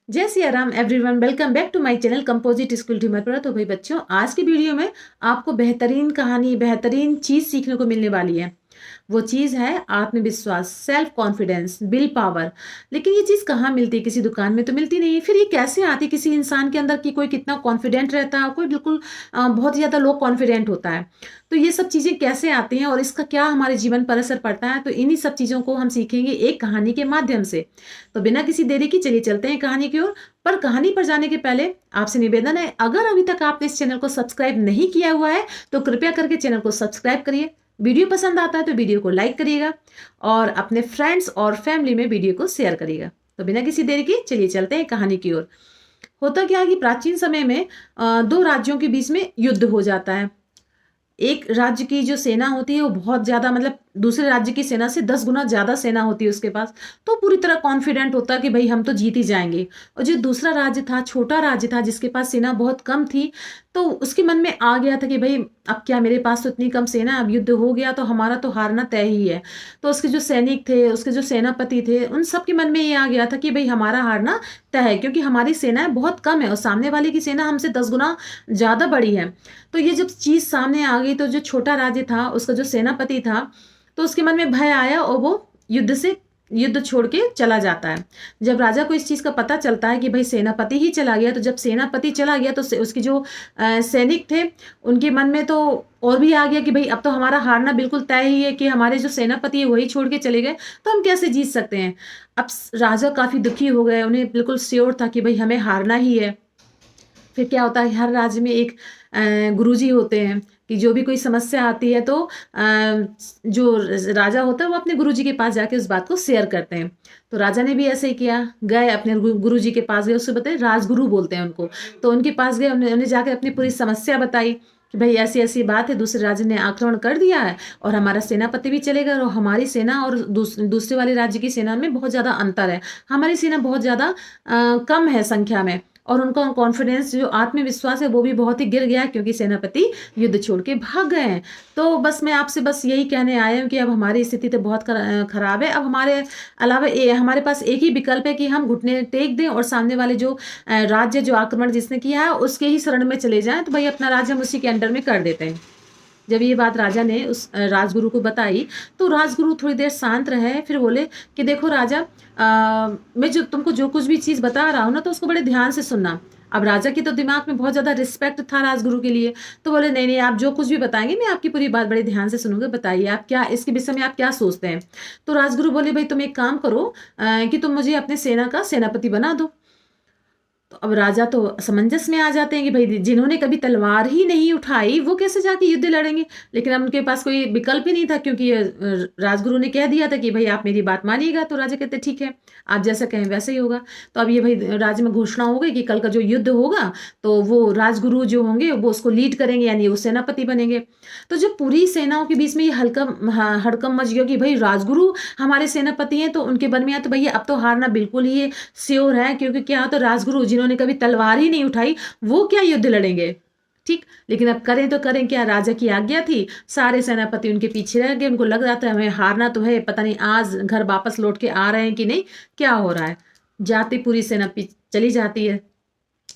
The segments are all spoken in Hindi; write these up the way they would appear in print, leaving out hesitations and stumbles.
जय Siya Ram everyone, welcome back to my channel composite school Timarpura. तो भाई बच्चों, आज की वीडियो में आपको बेहतरीन कहानी, बेहतरीन चीज सीखने को मिलने वाली है। वो चीज है आत्मविश्वास, सेल्फ कॉन्फिडेंस, विल पावर। लेकिन ये चीज कहाँ मिलती है? किसी दुकान में तो मिलती नहीं है। फिर ये कैसे आती है किसी इंसान के अंदर कि कोई कितना कॉन्फिडेंट रहता है, कोई बिल्कुल बहुत ही ज्यादा लो कॉन्फिडेंट होता है। तो ये सब चीजें कैसे आती हैं और इसका क्या हमारे जीवन पर असर पड़ता है, तो इन्हीं सब चीजों को हम सीखेंगे एक कहानी के माध्यम से। तो बिना किसी देरी की चलिए चलते हैं कहानी की ओर। पर कहानी पर जाने के पहले आपसे निवेदन है, अगर अभी तक आपने इस चैनल को सब्सक्राइब नहीं किया हुआ है तो कृपया करके चैनल को सब्सक्राइब करिए। वीडियो पसंद आता है तो वीडियो को लाइक करिएगा और अपने फ्रेंड्स और फैमिली में वीडियो को शेयर करिएगा। तो बिना किसी देरी की चलिए चलते हैं कहानी की ओर। होता क्या है कि प्राचीन समय में दो राज्यों के बीच में युद्ध हो जाता है। एक राज्य की जो सेना होती है वो बहुत ज्यादा, मतलब दूसरे राज्य की सेना से 10 गुना ज्यादा सेना होती है उसके पास। तो पूरी तरह कॉन्फिडेंट होता है कि भाई हम तो जीत ही जाएंगे। और जो दूसरा राज्य था, छोटा राज्य था, जिसके पास सेना बहुत कम थी, तो उसके मन में आ गया था कि भाई अब क्या, मेरे पास तो इतनी कम सेना है, अब युद्ध हो गया तो हमारा तो हारना तय ही है। तो उसके जो सैनिक थे, उसके जो सेनापति थे, उन सबके मन में ये आ गया था कि भाई हमारा हारना तय है, क्योंकि हमारी सेना बहुत कम है और सामने वाले की सेना हमसे 10 गुना ज्यादा बड़ी है। तो ये जब चीज सामने आ गई तो जो छोटा राज्य था, उसका जो सेनापति था, तो उसके मन में भय आया और वो युद्ध छोड़ के चला जाता है। जब राजा को इस चीज का पता चलता है कि भाई सेनापति ही चला गया, तो जब सेनापति चला गया तो उसके जो सैनिक थे, उनके मन में तो और भी आ गया कि भाई अब तो हमारा हारना बिल्कुल तय ही है, कि हमारे जो सेनापति है वही छोड़ के चले गए तो हम कैसे जीत सकते हैं। अब राजा काफी दुखी हो गए, उन्हें बिल्कुल श्योर था कि भाई हमें हारना ही है। फिर क्या होता है, हर राज्य में एक गुरुजी होते हैं कि जो भी कोई समस्या आती है तो जो राजा होता है वो अपने गुरुजी के पास जाके उस बात को शेयर करते हैं। तो राजा ने भी ऐसे ही किया, गए अपने गुरुजी के पास गए, उससे बताए, राजगुरु बोलते हैं उनको। तो उनके पास गए, उन्हें जाकर अपनी पूरी समस्या बताई कि भाई ऐसी ऐसी बात है, दूसरे राज्य ने आक्रमण कर दिया है और हमारा सेनापति भी चलेगा, और हमारी सेना और दूसरे वाले राज्य की सेना में बहुत ज्यादा अंतर है। हमारी सेना बहुत ज्यादा कम है संख्या में, और उनका कॉन्फिडेंस, जो आत्मविश्वास है, वो भी बहुत ही गिर गया है, क्योंकि सेनापति युद्ध छोड़ के भाग गए हैं। तो बस मैं आपसे बस यही कहने आया हूँ कि अब हमारी स्थिति तो बहुत खराब है। अब हमारे अलावा हमारे पास एक ही विकल्प है कि हम घुटने टेक दें और सामने वाले जो राज्य, जो आक्रमण जिसने किया है, उसके ही शरण में चले जाएं। तो भाई अपना राज्य हम उसी के अंडर में कर देते हैं। जब ये बात राजा ने उस राजगुरु को बताई तो राजगुरु थोड़ी देर शांत रहे, फिर बोले कि देखो राजा, मैं जो तुमको जो कुछ भी चीज बता रहा हूँ ना, तो उसको बड़े ध्यान से सुनना। अब राजा की तो दिमाग में बहुत ज्यादा रिस्पेक्ट था राजगुरु के लिए। तो बोले नहीं नहीं, आप जो कुछ भी बताएंगे मैं आपकी पूरी बात बड़े ध्यान से सुनूंगा, बताइए आप क्या इसके विषय में आप क्या सोचते हैं। तो राजगुरु बोले भाई तुम एक काम करो, कि तुम मुझे अपने सेना का सेनापति बना दो। तो अब राजा तो असमंजस में आ जाते हैं कि भाई जिन्होंने कभी तलवार ही नहीं उठाई वो कैसे जाके युद्ध लड़ेंगे। लेकिन अब उनके पास कोई विकल्प ही नहीं था, क्योंकि राजगुरु ने कह दिया था कि भाई आप मेरी बात मानिएगा। तो राजा कहते ठीक है, आप जैसा कहें वैसे ही होगा। तो अब ये भाई राज्य में घोषणा हो गई कि कल का जो युद्ध होगा तो वो राजगुरु जो होंगे वो उसको लीड करेंगे, यानी वो सेनापति बनेंगे। तो जब पूरी सेनाओं के बीच में ये हड़कम मच गया कि भाई राजगुरु हमारे सेनापति हैं, तो उनके मन में आया तो भैया अब तो हारना बिल्कुल ही श्योर है, क्योंकि क्या होता, राजगुरु जिन्होंने कभी तलवार ही नहीं उठाई वो क्या युद्ध लड़ेंगे। ठीक, लेकिन अब करें तो करें क्या, राजा की आज्ञा थी। सारे सेनापति उनके पीछे रह गए, उनको लग रहा था हमें हारना तो है, पता नहीं आज घर वापस लौट के आ रहे हैं कि नहीं, क्या हो रहा है। जाती पूरी सेना चली जाती है।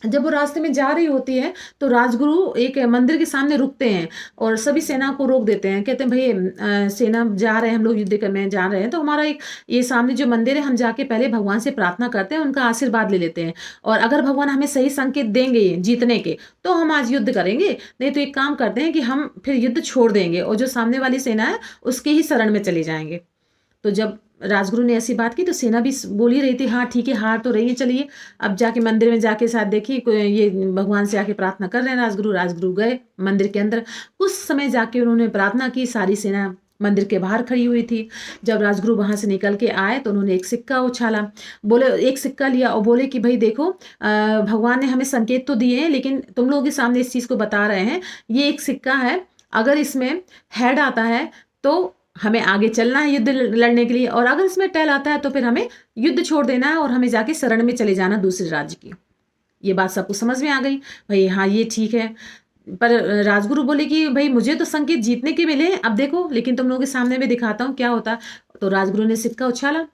जब वो रास्ते में जा रही होती है तो राजगुरु एक मंदिर के सामने रुकते हैं और सभी सेना को रोक देते हैं। कहते हैं भाई सेना जा रहे हैं, हम लोग युद्ध करने जा रहे हैं, तो हमारा एक ये सामने जो मंदिर है, हम जाके पहले भगवान से प्रार्थना करते हैं, उनका आशीर्वाद ले लेते हैं, और अगर भगवान हमें सही संकेत देंगे जीतने के तो हम आज युद्ध करेंगे, नहीं तो एक काम करते हैं कि हम फिर युद्ध छोड़ देंगे और जो सामने वाली सेना है उसके ही शरण में चले जाएंगे। तो जब राजगुरु ने ऐसी बात की तो सेना भी बोल ही रही थी हाँ ठीक है, हार तो रही है, चलिए अब जाके मंदिर में जाके साथ देखिए, ये भगवान से आके प्रार्थना कर रहे हैं राजगुरु गए मंदिर के अंदर। कुछ समय जाके उन्होंने प्रार्थना की, सारी सेना मंदिर के बाहर खड़ी हुई थी। जब राजगुरु वहां से निकल के आए तो उन्होंने एक सिक्का उछाला, बोले एक सिक्का लिया और बोले कि भाई देखो, भगवान ने हमें संकेत तो दिए हैं, लेकिन तुम लोगों के सामने इस चीज को बता रहे हैं, ये एक सिक्का है, अगर इसमें हेड आता है तो हमें आगे चलना है युद्ध लड़ने के लिए, और अगर इसमें टेल आता है तो फिर हमें युद्ध छोड़ देना है और हमें जाके शरण में चले जाना दूसरे राज्य की। ये बात सबको समझ में आ गई, भाई हाँ ये ठीक है। पर राजगुरु बोले कि भाई मुझे तो संकेत जीतने के मिले हैं, अब देखो लेकिन तुम लोगों के सामने में दिखाता हूँ क्या होता। तो राजगुरु ने सिक्का उछाला,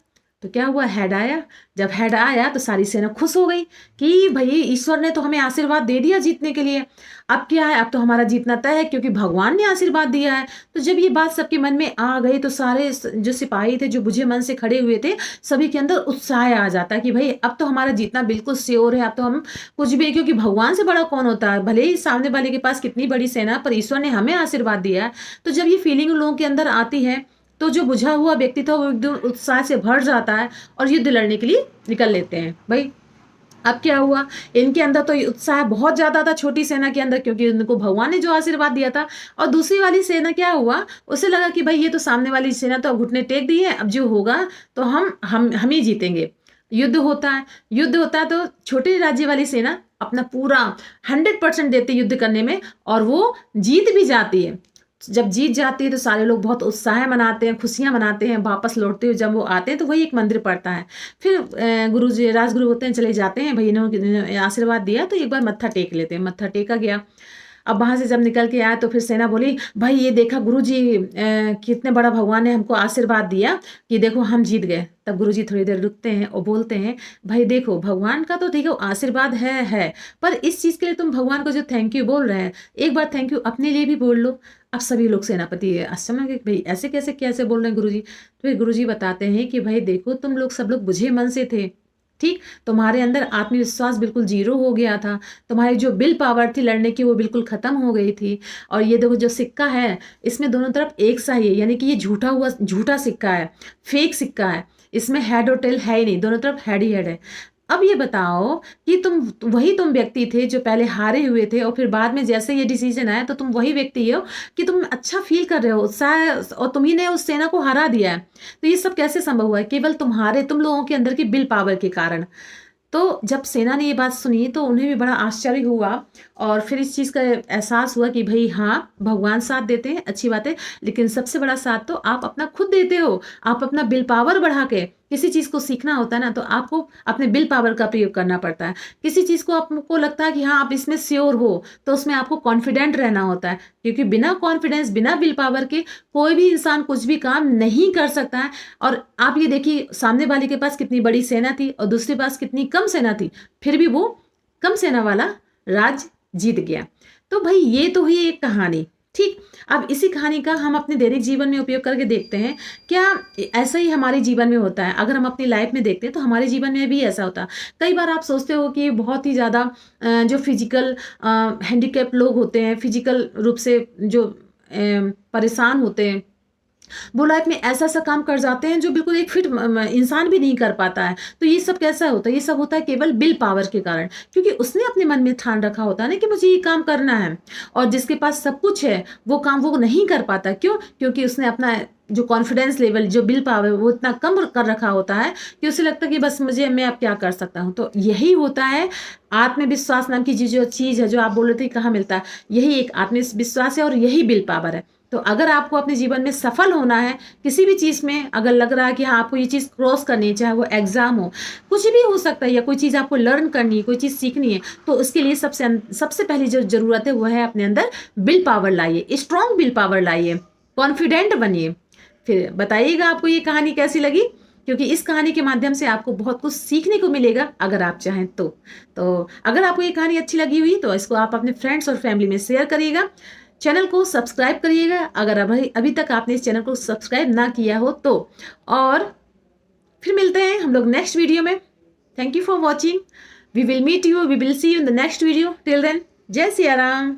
तो क्या हुआ, हेड आया। जब हेड आया तो सारी सेना खुश हो गई कि भाई ईश्वर ने तो हमें आशीर्वाद दे दिया जीतने के लिए। अब क्या है, अब तो हमारा जीतना तय है क्योंकि भगवान ने आशीर्वाद दिया है। तो जब ये बात सबके मन में आ गई तो सारे जो सिपाही थे, जो बुझे मन से खड़े हुए थे, सभी के अंदर उत्साह आ जाता है कि भाई अब तो हमारा जीतना बिल्कुल श्योर है, अब तो हम कुछ भी, क्योंकि भगवान से बड़ा कौन होता है। भले ही सामने वाले के पास कितनी बड़ी सेना, पर ईश्वर ने हमें आशीर्वाद दिया है। तो जब ये फीलिंग लोगों के अंदर आती है तो जो बुझा हुआ व्यक्ति था वो एकदम उत्साह से भर जाता है और युद्ध लड़ने के लिए निकल लेते हैं। भाई अब क्या हुआ, इनके अंदर तो उत्साह बहुत ज्यादा था छोटी सेना के अंदर, क्योंकि उनको भगवान ने जो आशीर्वाद दिया था। और दूसरी वाली सेना क्या हुआ, उसे लगा कि भाई ये तो सामने वाली सेना तो अब घुटने टेक दी है, अब जो होगा तो हम ही जीतेंगे। युद्ध होता है तो छोटे राज्य वाली सेना अपना पूरा 100% देती है युद्ध करने में, और वो जीत भी जाती है। जब जीत जाती है तो सारे लोग बहुत उत्साह मनाते हैं, खुशियां मनाते हैं। वापस लौटते हुए जब वो आते हैं तो वही एक मंदिर पड़ता है। फिर गुरु जी, राजगुरु होते हैं, चले जाते हैं, भाई इन्होंने आशीर्वाद दिया तो एक बार मत्था टेक लेते हैं। मत्था टेका गया। अब वहां से जब निकल के आया तो फिर सेना बोली, भाई ये देखा गुरुजी, कितने बड़ा भगवान ने हमको आशीर्वाद दिया कि देखो हम जीत गए। तब गुरुजी थोड़ी देर रुकते हैं और बोलते हैं, भाई देखो भगवान का तो देखो आशीर्वाद है, पर इस चीज के लिए तुम भगवान को जो थैंक यू बोल रहे हैं, एक बार थैंक यू अपने लिए भी बोल लो। अब सभी लोग सेनापति आश्चर्य में, भाई ऐसे कैसे बोल रहे हैं गुरुजी। तो फिर गुरुजी बताते हैं कि भाई देखो तुम लोग सब लोग बुझे मन से थे, ठीक, तुम्हारे अंदर आत्मविश्वास बिल्कुल जीरो हो गया था, तुम्हारी जो विल पावर थी लड़ने की वो बिल्कुल खत्म हो गई थी। और ये देखो जो सिक्का है इसमें दोनों तरफ एक सा ही है, यानी कि ये झूठा सिक्का है, फेक सिक्का है, इसमें हेड और टेल है ही नहीं, दोनों तरफ हेड ही हेड है। अब ये बताओ कि तुम व्यक्ति थे जो पहले हारे हुए थे और फिर बाद में जैसे ये डिसीजन आया तो तुम वही व्यक्ति हो कि तुम अच्छा फील कर रहे हो, उत्साह, और तुम्ही ने उस सेना को हरा दिया है। तो ये सब कैसे संभव हुआ है, केवल तुम लोगों के अंदर की विल पावर के कारण। तो जब सेना ने ये बात सुनी तो उन्हें भी बड़ा आश्चर्य हुआ और फिर इस चीज़ का एहसास हुआ कि भाई हाँ, भगवान साथ देते हैं, अच्छी बात है, लेकिन सबसे बड़ा साथ तो आप अपना खुद देते हो। आप अपना विल पावर बढ़ा के किसी चीज़ को सीखना होता है ना, तो आपको अपने विल पावर का प्रयोग करना पड़ता है। किसी चीज़ को आपको लगता है कि हाँ आप इसमें श्योर हो, तो उसमें आपको कॉन्फिडेंट रहना होता है, क्योंकि बिना कॉन्फिडेंस, बिना विल पावर के कोई भी इंसान कुछ भी काम नहीं कर सकता है। और आप ये देखिए सामने वाले के पास कितनी बड़ी सेना थी और दूसरे पास कितनी कम सेना थी, फिर भी वो कम सेना वाला राज जीत गया। तो भाई ये तो हुई एक कहानी, ठीक। अब इसी कहानी का हम अपने दैनिक जीवन में उपयोग करके देखते हैं, क्या ऐसा ही हमारे जीवन में होता है। अगर हम अपनी लाइफ में देखते हैं तो हमारे जीवन में भी ऐसा होता है। कई बार आप सोचते हो कि बहुत ही ज़्यादा जो फिजिकल हैंडीकैप लोग होते हैं, फिजिकल रूप से जो परेशान होते हैं, वो लाइफ में ऐसा काम कर जाते हैं जो बिल्कुल एक फिट इंसान भी नहीं कर पाता है। तो ये सब कैसा होता है, ये सब होता है केवल विल पावर के कारण, क्योंकि उसने अपने मन में ठान रखा होता है ना कि मुझे ये काम करना है। और जिसके पास सब कुछ है वो काम वो नहीं कर पाता, क्यों? क्योंकि उसने अपना जो कॉन्फिडेंस लेवल, जो विल पावर, वो इतना कम कर रखा होता है कि उसे लगता है कि बस मैं अब क्या कर सकता हूँ। तो यही होता है आत्मविश्वास नाम की जो चीज़ है, जो आप बोल रहे थे कहाँ मिलता है, यही एक आत्मविश्वास है और यही विल पावर है। तो अगर आपको अपने जीवन में सफल होना है, किसी भी चीज़ में अगर लग रहा है कि हाँ आपको ये चीज़ क्रॉस करनी है, चाहे वो एग्जाम हो, कुछ भी हो सकता है, या कोई चीज़ आपको लर्न करनी है, कोई चीज़ सीखनी है, तो उसके लिए सबसे पहली जो जरूरत है वो है अपने अंदर विल पावर लाइए, स्ट्रॉन्ग विल पावर लाइए, कॉन्फिडेंट बनिए। फिर बताइएगा आपको ये कहानी कैसी लगी, क्योंकि इस कहानी के माध्यम से आपको बहुत कुछ सीखने को मिलेगा अगर आप चाहें तो अगर आपको ये कहानी अच्छी लगी हुई तो इसको आप अपने फ्रेंड्स और फैमिली में शेयर करिएगा। चैनल को सब्सक्राइब करिएगा अगर अभी तक आपने इस चैनल को सब्सक्राइब ना किया हो तो। और फिर मिलते हैं हम लोग नेक्स्ट वीडियो में। Thank you for watching. We will meet you, we will see you in the next video. Till then, जय सिया राम।